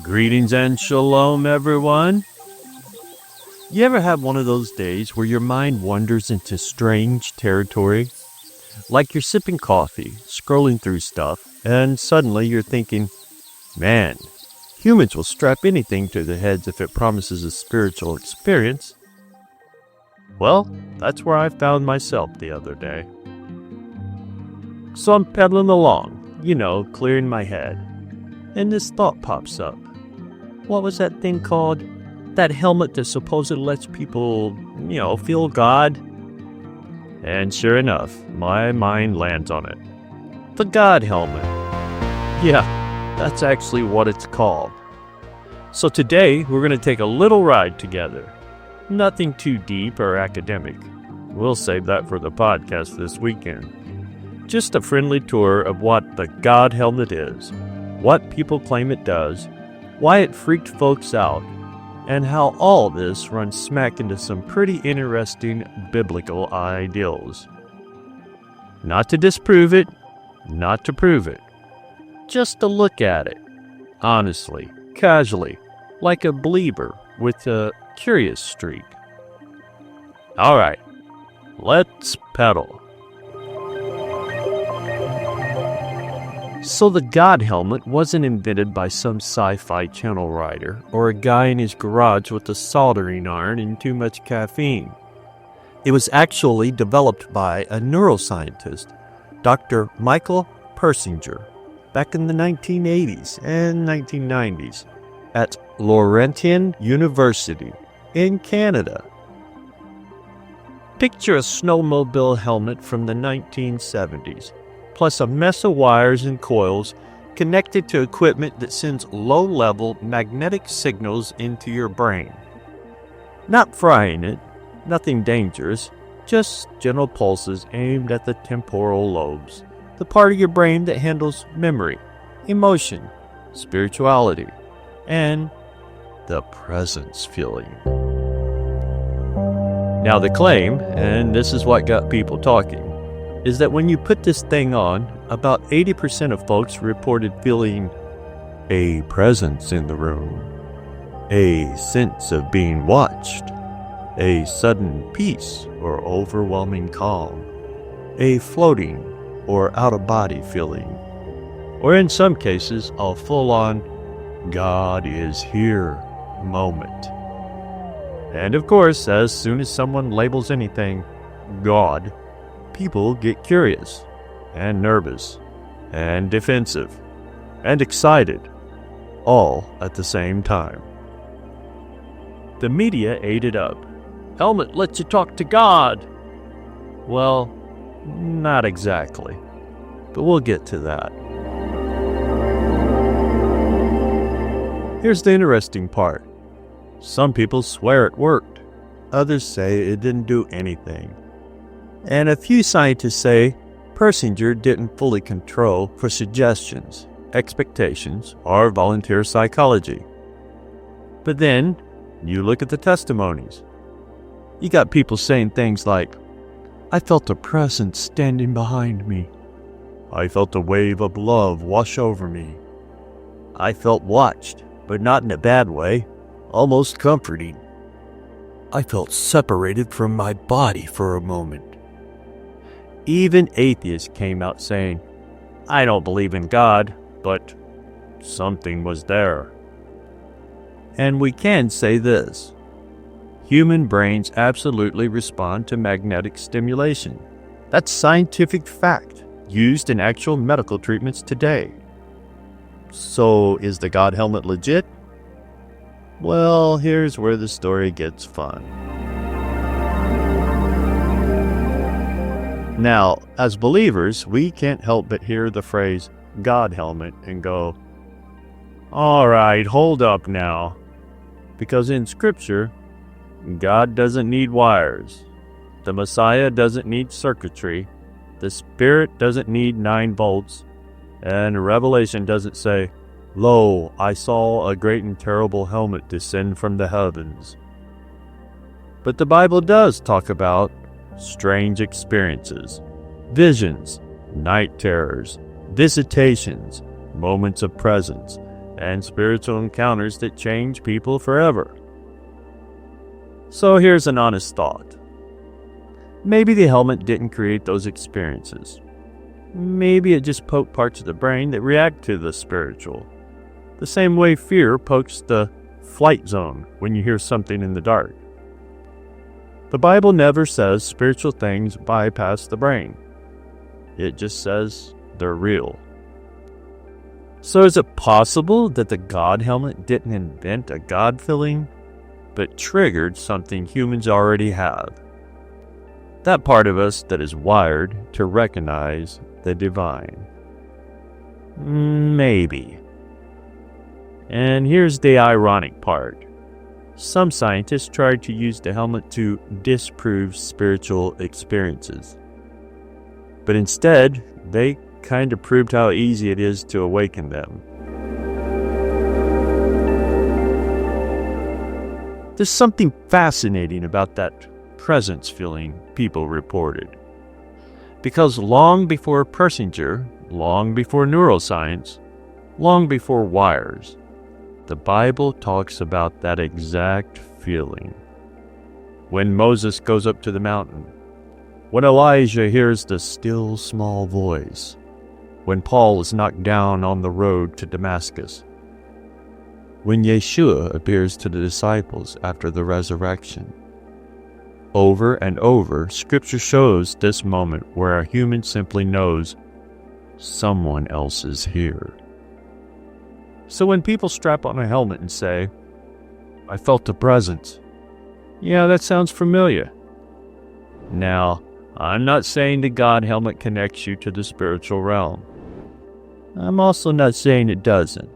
Greetings and shalom, everyone. You ever have one of those days where your mind wanders into strange territory? Like you're sipping coffee, scrolling through stuff, and suddenly you're thinking, man, humans will strap anything to their heads if it promises a spiritual experience. Well, that's where I found myself the other day. So I'm pedaling along, clearing my head, and this thought pops up. What was that thing called? That helmet that supposedly lets people, feel God? And sure enough, my mind lands on it. The God helmet. Yeah, that's actually what it's called. So today, we're going to take a little ride together. Nothing too deep or academic. We'll save that for the podcast this weekend. Just a friendly tour of what the God helmet is, what people claim it does, why it freaked folks out, and how all this runs smack into some pretty interesting biblical ideals. Not to disprove it, not to prove it. Just to look at it, honestly, casually, like a believer with a curious streak. All right, let's pedal. So the God helmet wasn't invented by some sci-fi channel writer or a guy in his garage with a soldering iron and too much caffeine. It was actually developed by a neuroscientist, Dr. Michael Persinger, back in the 1980s and 1990s at Laurentian University in Canada. Picture a snowmobile helmet from the 1970s. Plus a mess of wires and coils connected to equipment that sends low-level magnetic signals into your brain. Not frying it, nothing dangerous, just gentle pulses aimed at the temporal lobes, the part of your brain that handles memory, emotion, spirituality, and the presence feeling. Now the claim, and this is what got people talking, is that when you put this thing on, about 80% of folks reported feeling a presence in the room, a sense of being watched, a sudden peace or overwhelming calm, a floating or out-of-body feeling, or in some cases, a full-on God is here moment. And of course, as soon as someone labels anything God, people get curious, and nervous, and defensive, and excited, all at the same time. The media ate it up. Helmet lets you talk to God. Well, not exactly, but we'll get to that. Here's the interesting part. Some people swear it worked. Others say it didn't do anything. And a few scientists say Persinger didn't fully control for suggestions, expectations, or volunteer psychology. But then, you look at the testimonies. You got people saying things like, I felt a presence standing behind me. I felt a wave of love wash over me. I felt watched, but not in a bad way, almost comforting. I felt separated from my body for a moment. Even atheists came out saying, I don't believe in God, but something was there. And we can say this. Human brains absolutely respond to magnetic stimulation. That's scientific fact, used in actual medical treatments today. So is the God helmet legit? Well, here's where the story gets fun. Now, as believers, we can't help but hear the phrase God helmet and go, all right, hold up now. Because in Scripture, God doesn't need wires. The Messiah doesn't need circuitry. The Spirit doesn't need 9 volts. And Revelation doesn't say, Lo, I saw a great and terrible helmet descend from the heavens. But the Bible does talk about strange experiences, visions, night terrors, visitations, moments of presence, and spiritual encounters that change people forever. So here's an honest thought. Maybe the helmet didn't create those experiences. Maybe it just poked parts of the brain that react to the spiritual, the same way fear pokes the flight zone when you hear something in the dark. The Bible never says spiritual things bypass the brain. It just says they're real. So is it possible that the God helmet didn't invent a God feeling, but triggered something humans already have? That part of us that is wired to recognize the divine. Maybe. And here's the ironic part. Some scientists tried to use the helmet to disprove spiritual experiences. But instead, they kind of proved how easy it is to awaken them. There's something fascinating about that presence feeling people reported. Because long before Persinger, long before neuroscience, long before wires, the Bible talks about that exact feeling. When Moses goes up to the mountain, when Elijah hears the still small voice, when Paul is knocked down on the road to Damascus, when Yeshua appears to the disciples after the resurrection. Over and over, Scripture shows this moment where a human simply knows someone else is here. So when people strap on a helmet and say, "I felt a presence," yeah, that sounds familiar. Now, I'm not saying the God helmet connects you to the spiritual realm. I'm also not saying it doesn't.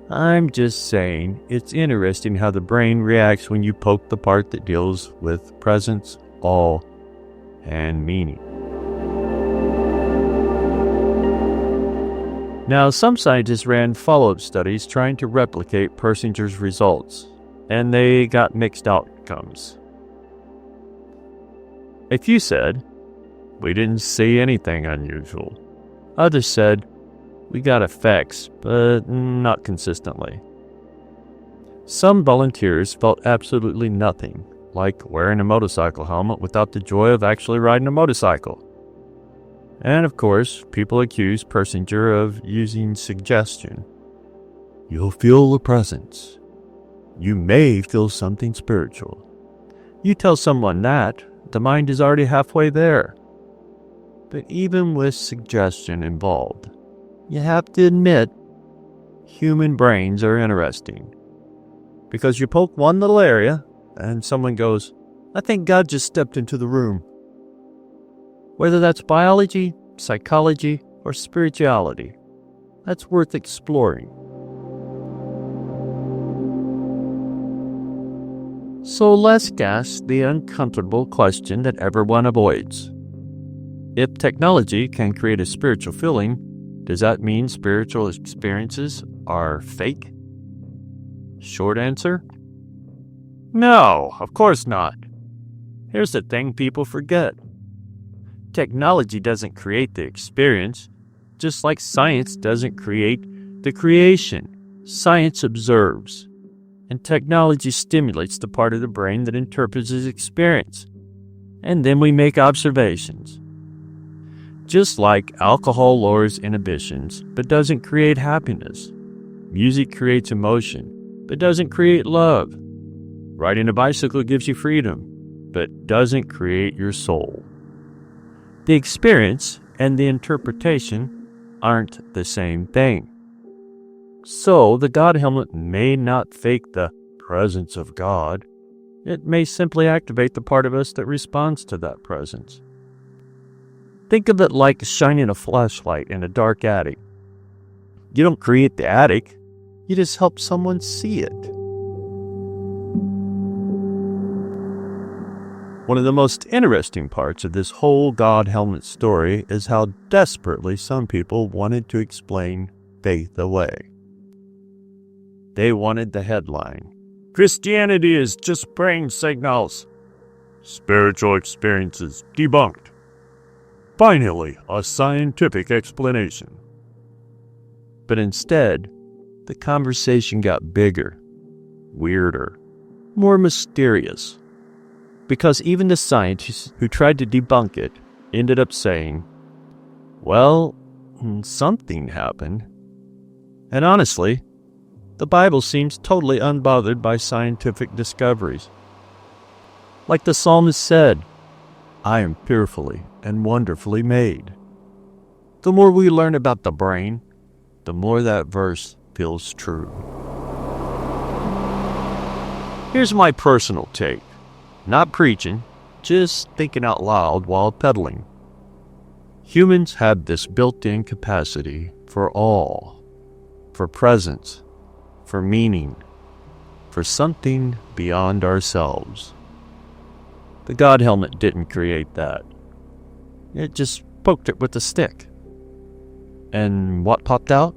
I'm just saying it's interesting how the brain reacts when you poke the part that deals with presence, awe, and meaning. Now, some scientists ran follow-up studies trying to replicate Persinger's results, and they got mixed outcomes. A few said, "We didn't see anything unusual." Others said, "We got effects, but not consistently." Some volunteers felt absolutely nothing, like wearing a motorcycle helmet without the joy of actually riding a motorcycle. And of course, people accuse Persinger of using suggestion. You'll feel the presence. You may feel something spiritual. You tell someone that, the mind is already halfway there. But even with suggestion involved, you have to admit, human brains are interesting. Because you poke one little area, and someone goes, "I think God just stepped into the room." Whether that's biology, psychology, or spirituality, that's worth exploring. So let's ask the uncomfortable question that everyone avoids. If technology can create a spiritual feeling, does that mean spiritual experiences are fake? Short answer? No, of course not. Here's the thing people forget. Technology doesn't create the experience, just like science doesn't create the creation. Science observes, and technology stimulates the part of the brain that interprets its experience. And then we make observations. Just like alcohol lowers inhibitions, but doesn't create happiness. Music creates emotion, but doesn't create love. Riding a bicycle gives you freedom, but doesn't create your soul. The experience and the interpretation aren't the same thing. So the God helmet may not fake the presence of God. It may simply activate the part of us that responds to that presence. Think of it like shining a flashlight in a dark attic. You don't create the attic, you just help someone see it. One of the most interesting parts of this whole God helmet story is how desperately some people wanted to explain faith away. They wanted the headline, "Christianity is just brain signals. Spiritual experiences debunked. Finally, a scientific explanation." But instead, the conversation got bigger, weirder, more mysterious. Because even the scientists who tried to debunk it ended up saying, well, something happened. And honestly, the Bible seems totally unbothered by scientific discoveries. Like the psalmist said, I am fearfully and wonderfully made. The more we learn about the brain, the more that verse feels true. Here's my personal take. Not preaching, just thinking out loud while pedaling. Humans have this built-in capacity for awe, for presence, for meaning, for something beyond ourselves. The God helmet didn't create that. It just poked it with a stick. And what popped out?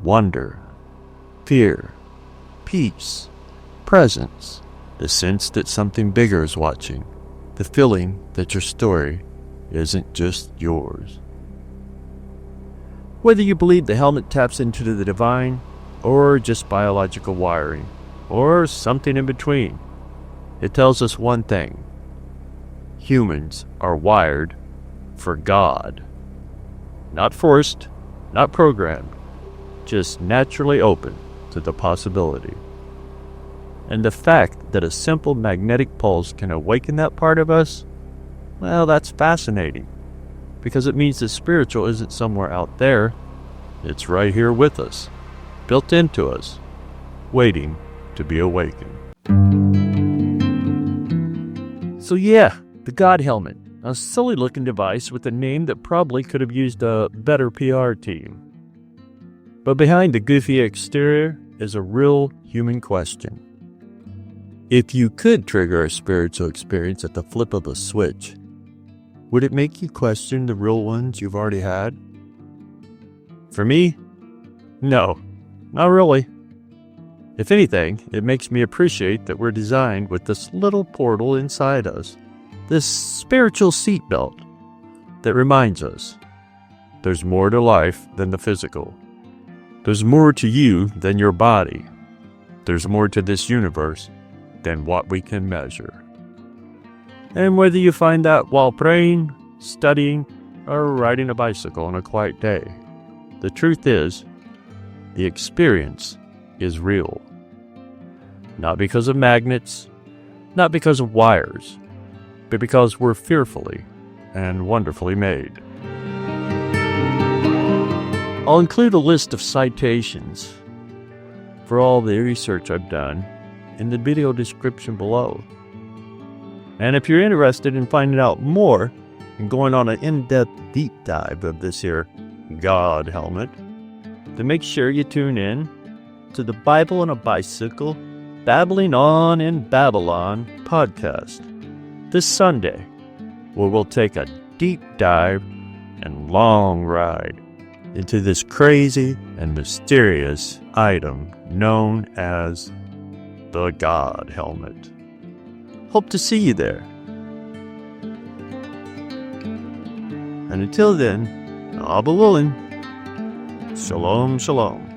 Wonder, fear, peace, presence, the sense that something bigger is watching, the feeling that your story isn't just yours. Whether you believe the helmet taps into the divine, or just biological wiring, or something in between, it tells us one thing. Humans are wired for God. Not forced, not programmed, just naturally open to the possibility. And the fact that a simple magnetic pulse can awaken that part of us, well, that's fascinating, because it means the spiritual isn't somewhere out there. It's right here with us, built into us, waiting to be awakened. So yeah, the God helmet, a silly-looking device with a name that probably could have used a better PR team. But behind the goofy exterior is a real human question. If you could trigger a spiritual experience at the flip of a switch, would it make you question the real ones you've already had? For me, no, not really. If anything, it makes me appreciate that we're designed with this little portal inside us, this spiritual seatbelt that reminds us there's more to life than the physical. There's more to you than your body. There's more to this universe than what we can measure. And whether you find that while praying, studying, or riding a bicycle on a quiet day, the truth is, the experience is real. Not because of magnets, not because of wires, but because we're fearfully and wonderfully made. I'll include a list of citations for all the research I've done in the video description below. And if you're interested in finding out more and going on an in-depth deep dive of this here God helmet, then make sure you tune in to the Bible on a Bicycle, Babbling On in Babylon podcast this Sunday, where we'll take a deep dive and long ride into this crazy and mysterious item known as the God helmet. Hope to see you there. And until then, Abba willing, Shalom, Shalom.